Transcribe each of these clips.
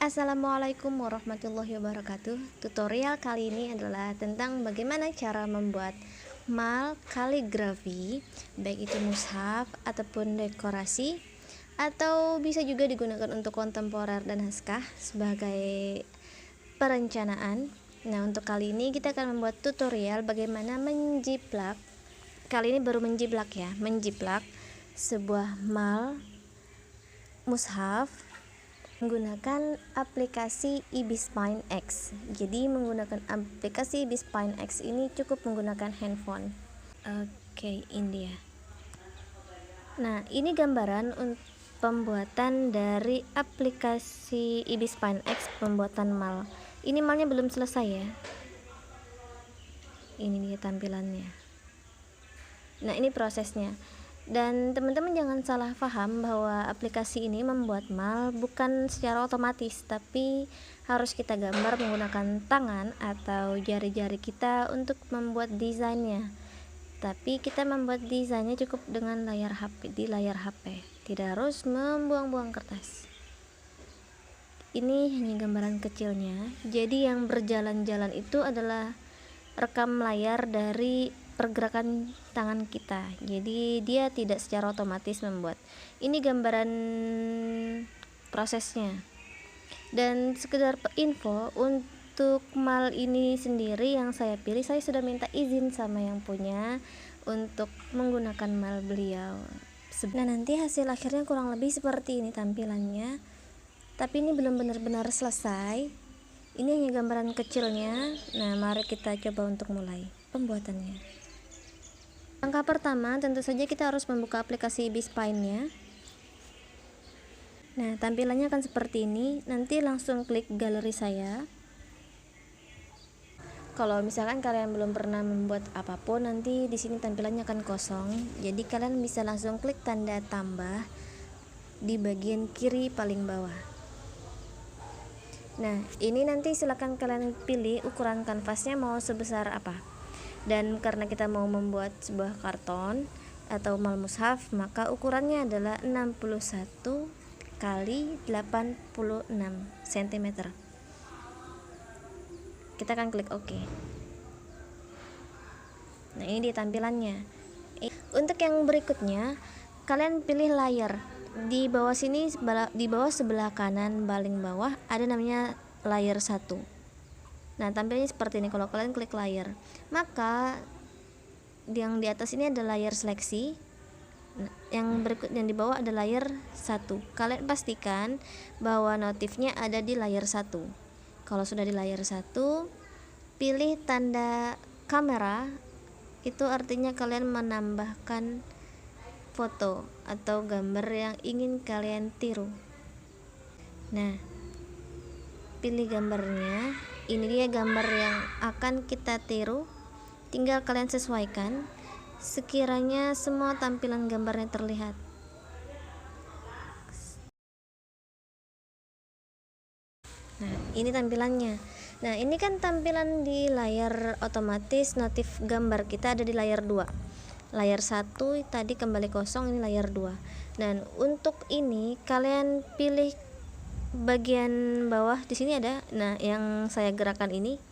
Assalamualaikum warahmatullahi wabarakatuh. Tutorial kali ini adalah tentang bagaimana cara membuat mal kaligrafi, baik itu mushaf ataupun dekorasi, atau bisa juga digunakan untuk kontemporer dan naskah sebagai perencanaan. Nah, untuk kali ini kita akan membuat tutorial bagaimana menjiplak. Kali ini baru menjiplak ya, menjiplak sebuah mal mushaf menggunakan aplikasi eBspine X. Jadi menggunakan aplikasi eBspine X ini cukup menggunakan handphone. Oke, ini dia. Nah, ini gambaran untuk pembuatan dari aplikasi eBspine X pembuatan mal. Ini malnya belum selesai ya. Ini dia tampilannya. Nah, ini prosesnya. Dan teman-teman jangan salah paham bahwa aplikasi ini membuat mal bukan secara otomatis, tapi harus kita gambar menggunakan tangan atau jari-jari kita untuk membuat desainnya. Tapi kita membuat desainnya cukup dengan layar HP, di layar HP, tidak harus membuang-buang kertas. Ini hanya gambaran kecilnya. Jadi yang berjalan-jalan itu adalah rekam layar dari pergerakan tangan kita, jadi dia tidak secara otomatis membuat. Ini gambaran prosesnya. Dan sekedar info, untuk mal ini sendiri yang saya pilih, saya sudah minta izin sama yang punya untuk menggunakan mal beliau. Nah, nanti hasil akhirnya kurang lebih seperti ini tampilannya, tapi ini belum benar-benar selesai. Ini hanya gambaran kecilnya. Nah, mari kita coba untuk mulai pembuatannya. Langkah pertama, tentu saja kita harus membuka aplikasi eBspine-nya. Nah, tampilannya akan seperti ini. Nanti langsung klik galeri saya. Kalau misalkan kalian belum pernah membuat apapun, nanti di sini tampilannya akan kosong. Jadi kalian bisa langsung klik tanda tambah di bagian kiri paling bawah. Nah, ini nanti silakan kalian pilih ukuran kanvasnya mau sebesar apa. Dan karena kita mau membuat sebuah karton atau mal mushaf, maka ukurannya adalah 61 kali 86 cm. Kita akan klik OK. Nah, ini dia tampilannya. Untuk yang berikutnya, kalian pilih layar. Di bawah sini, di bawah sebelah kanan paling bawah ada namanya layer 1. Nah, tampilnya seperti ini kalau kalian klik layar. Maka yang di atas ini ada layar seleksi. Nah, yang berikut yang di bawah ada layar 1. Kalian pastikan bahwa notifnya ada di layar 1. Kalau sudah di layar 1, pilih tanda kamera. Itu artinya kalian menambahkan foto atau gambar yang ingin kalian tiru. Nah, pilih gambarnya. Ini dia gambar yang akan kita tiru. Tinggal kalian sesuaikan sekiranya semua tampilan gambarnya terlihat. Nah, ini tampilannya. Nah, ini kan tampilan di layar otomatis, notif gambar kita ada di layar 2. Layar 1 tadi kembali kosong, ini layar 2. Dan untuk ini kalian pilih bagian bawah, di sini ada. Nah, yang saya gerakan ini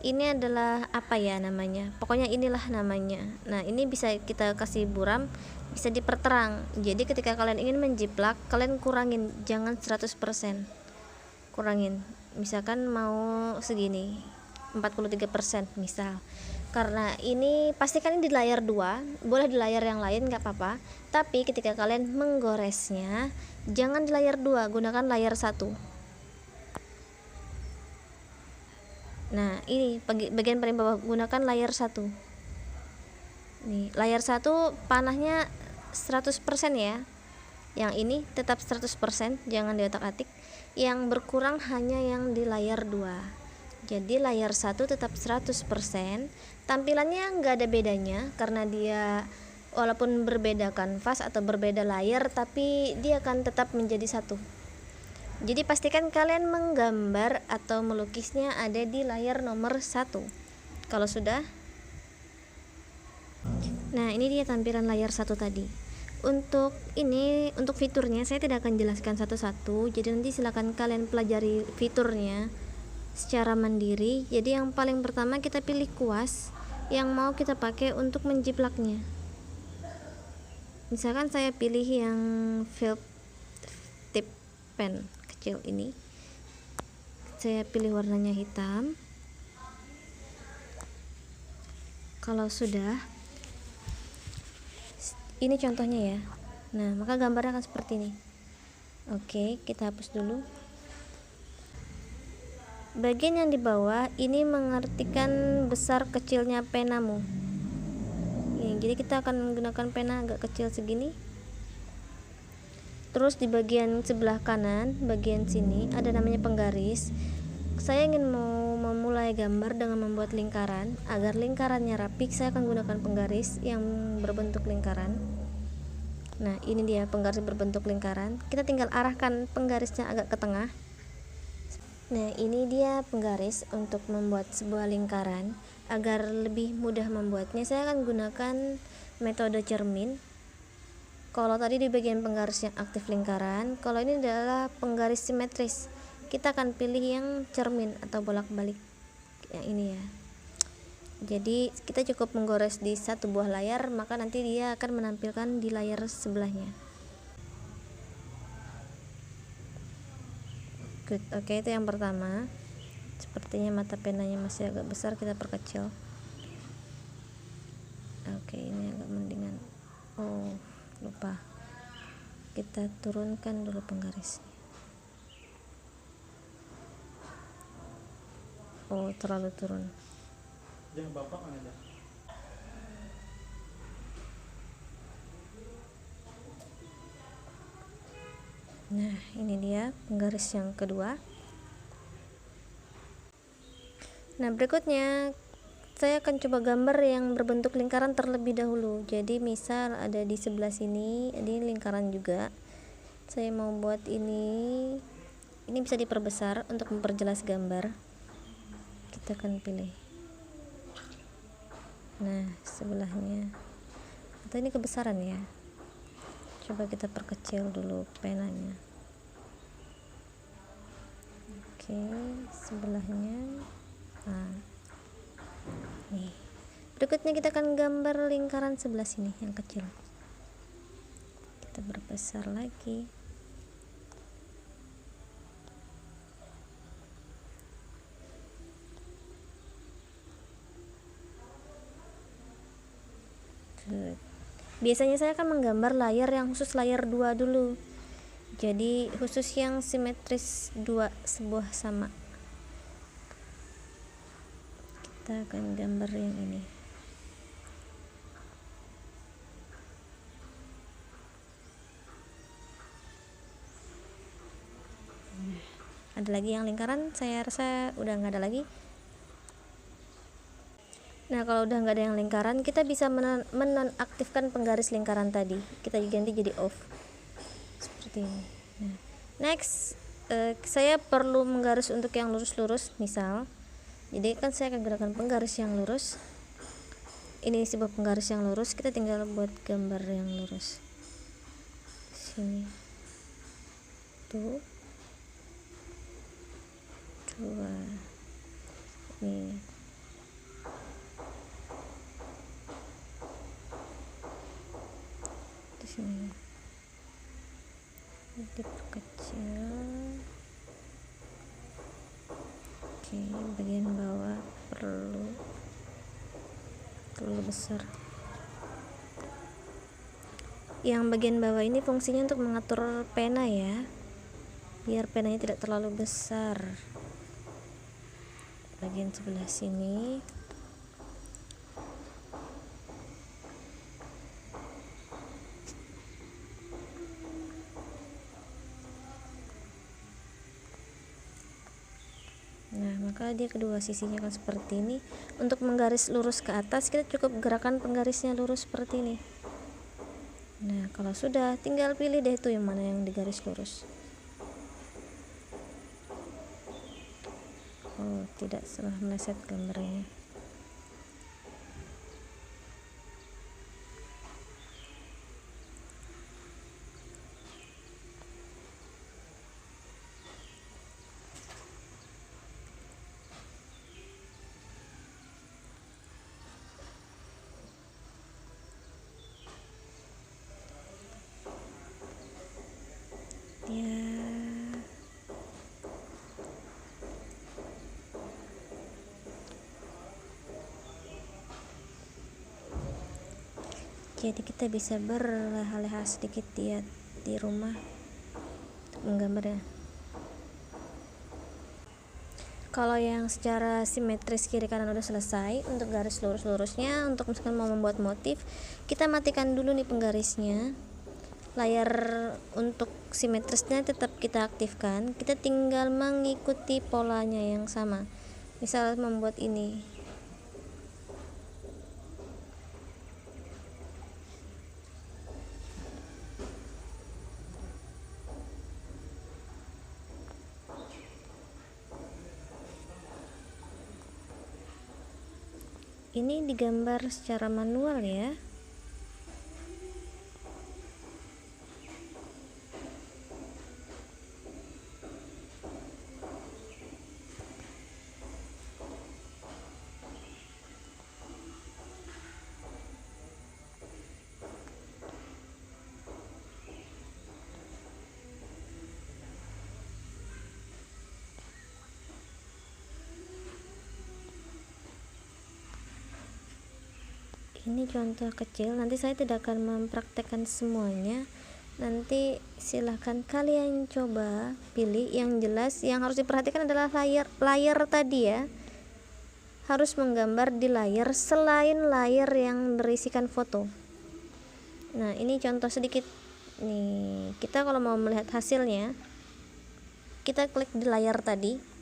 adalah apa ya namanya, pokoknya inilah namanya. Nah, ini bisa kita kasih buram, bisa diperterang. Jadi ketika kalian ingin menjiplak, kalian kurangin, jangan 100%, kurangin. Misalkan mau segini, 43% misal. Karena ini pastikan ini di layar 2, boleh di layar yang lain nggak apa-apa, tapi ketika kalian menggoresnya jangan di layar 2, gunakan layar 1. Nah, ini bagian paling bawah, gunakan layar 1. Nih, layar 1 panahnya 100% ya. Yang ini tetap 100%, jangan diotak-atik. Yang berkurang hanya yang di layar 2. Jadi layar 1 tetap 100%. Tampilannya nggak ada bedanya karena dia walaupun berbeda kanvas atau berbeda layar, tapi dia akan tetap menjadi satu. Jadi pastikan kalian menggambar atau melukisnya ada di layar nomor 1. Kalau sudah, nah ini dia tampilan layar 1 tadi. Untuk ini, untuk fiturnya saya tidak akan jelaskan satu-satu, jadi nanti silakan kalian pelajari fiturnya secara mandiri. Jadi yang paling pertama kita pilih kuas yang mau kita pakai untuk menjiplaknya. Misalkan saya pilih yang felt tip pen kecil ini, saya pilih warnanya hitam. Kalau sudah, ini contohnya ya. Nah, maka gambarnya akan seperti ini. Oke, kita hapus dulu. Bagian yang di bawah ini mengartikan besar kecilnya penamu. Jadi kita akan menggunakan pena agak kecil segini. Terus di bagian sebelah kanan, bagian sini ada namanya penggaris. Saya ingin memulai gambar dengan membuat lingkaran. Agar lingkarannya rapi, saya akan gunakan penggaris yang berbentuk lingkaran. Nah, ini dia penggaris berbentuk lingkaran. Kita tinggal arahkan penggarisnya agak ke tengah. Nah, ini dia penggaris untuk membuat sebuah lingkaran. Agar lebih mudah membuatnya, saya akan gunakan metode cermin. Kalau tadi di bagian penggaris yang aktif lingkaran, kalau ini adalah penggaris simetris. Kita akan pilih yang cermin atau bolak-balik yang ini ya. Jadi kita cukup menggores di satu buah layar, maka nanti dia akan menampilkan di layar sebelahnya. Good. Oke, itu yang pertama. Sepertinya mata penanya masih agak besar, kita perkecil. Oke, ini agak mendingan. Oh, lupa. Kita turunkan dulu penggarisnya. Oh, terlalu turun. Nah, ini dia penggaris yang kedua. Nah, berikutnya saya akan coba gambar yang berbentuk lingkaran terlebih dahulu. Jadi misal ada di sebelah sini, ini lingkaran juga. Saya mau buat ini bisa diperbesar untuk memperjelas gambar. Kita akan pilih. Nah, sebelahnya. Atau ini kebesaran ya. Coba kita perkecil dulu penanya. Oke, sebelahnya. Nah, nih. Berikutnya kita akan gambar lingkaran sebelah sini yang kecil. Kita perbesar lagi. Good. Biasanya saya akan menggambar layar yang khusus layar 2 dulu. Jadi khusus yang simetris 2 sebuah sama. Kita akan gambar yang ini. Nah, ada lagi yang lingkaran, saya rasa udah nggak ada lagi. Nah, kalau udah nggak ada yang lingkaran, kita bisa menonaktifkan penggaris lingkaran tadi. Kita ganti jadi off seperti ini. Nah, next, saya perlu menggaris untuk yang lurus-lurus misal. Jadi kan saya akan gunakan penggaris yang lurus. Ini sebuah penggaris yang lurus, kita tinggal buat gambar yang lurus. Sini. Tuh. 2. Ini. Di sini. Diperkecil. Oke, bagian bawah perlu besar. Yang bagian bawah ini fungsinya untuk mengatur pena ya, biar penanya tidak terlalu besar. Bagian sebelah sini. Nah, maka dia kedua sisinya akan seperti ini. Untuk menggaris lurus ke atas, kita cukup gerakan penggarisnya lurus seperti ini. Nah, kalau sudah, tinggal pilih deh itu yang mana yang digaris lurus. Oh, tidak salah meleset gambarnya. jadi kita bisa berleha-leha sedikit di rumah menggambarnya. Kalau yang secara simetris kiri kanan udah selesai, untuk garis lurus-lurusnya, untuk misalkan mau membuat motif, kita matikan dulu nih penggarisnya. Layar untuk simetrisnya tetap kita aktifkan, kita tinggal mengikuti polanya yang sama. Misal membuat ini, ini digambar secara manual ya. Ini contoh kecil, nanti saya tidak akan mempraktekkan semuanya. Nanti silahkan kalian coba pilih. Yang jelas yang harus diperhatikan adalah layar tadi ya, harus menggambar di layar selain layar yang berisikan foto. Nah ini contoh sedikit nih, kita kalau mau melihat hasilnya, kita klik di layar tadi,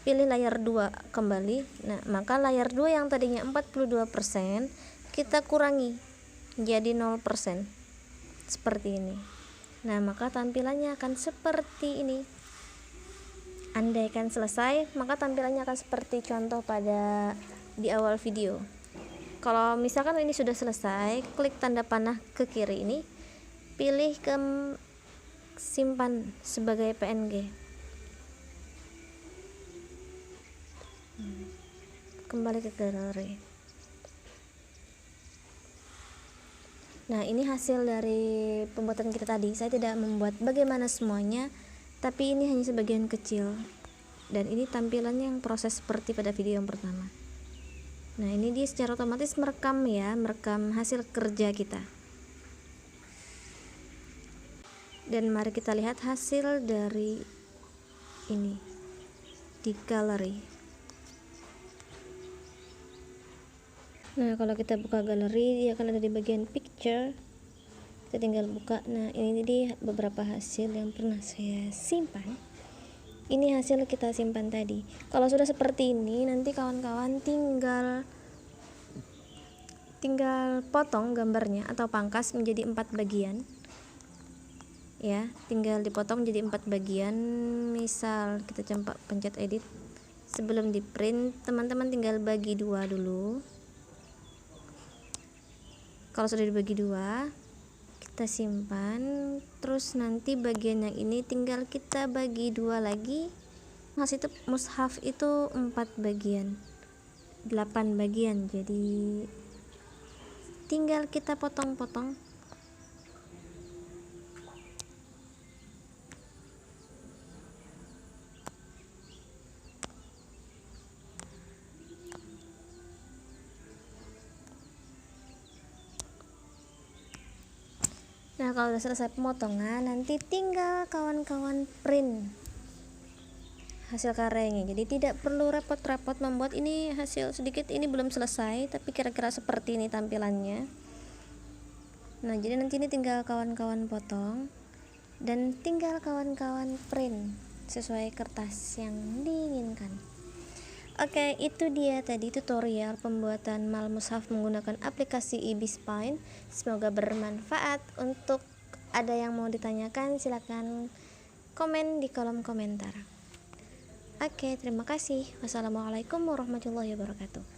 pilih layar 2 kembali. Nah maka layar 2 yang tadinya 42% kita kurangi jadi 0%, seperti ini. Nah maka tampilannya akan seperti ini. Andaikan selesai, maka tampilannya akan seperti contoh pada di awal video. Kalau misalkan ini sudah selesai, klik tanda panah ke kiri ini, pilih ke simpan sebagai PNG, kembali ke galeri. Nah ini hasil dari pembuatan kita tadi. Saya tidak membuat bagaimana semuanya, tapi ini hanya sebagian kecil, dan ini tampilannya yang proses seperti pada video yang pertama. Nah ini dia secara otomatis merekam ya, merekam hasil kerja kita. Dan mari kita lihat hasil dari ini di galeri. Nah kalau kita buka galeri, dia akan ada di bagian picture, kita tinggal buka. Nah ini dia beberapa hasil yang pernah saya simpan. Ini hasil kita simpan tadi. Kalau sudah seperti ini, nanti kawan-kawan tinggal potong gambarnya atau pangkas menjadi 4 bagian ya, tinggal dipotong jadi 4 bagian. Misal kita pencet edit, sebelum di print teman-teman tinggal bagi 2 dulu. Kalau sudah dibagi 2, kita simpan, terus nanti bagian yang ini tinggal kita bagi 2 lagi. Mushaf itu 4 bagian, 8 bagian, jadi tinggal kita potong-potong. Nah kalau sudah selesai pemotongan, nanti tinggal kawan-kawan print hasil karyanya. Jadi tidak perlu repot-repot membuat ini hasil sedikit, ini belum selesai tapi kira-kira seperti ini tampilannya. Nah jadi nanti ini tinggal kawan-kawan potong dan tinggal kawan-kawan print sesuai kertas yang diinginkan. Oke, itu dia tadi tutorial pembuatan mal mushaf menggunakan aplikasi eBeSpine. Semoga bermanfaat. Untuk ada yang mau ditanyakan, silakan komen di kolom komentar. Oke, terima kasih. Wassalamualaikum warahmatullahi wabarakatuh.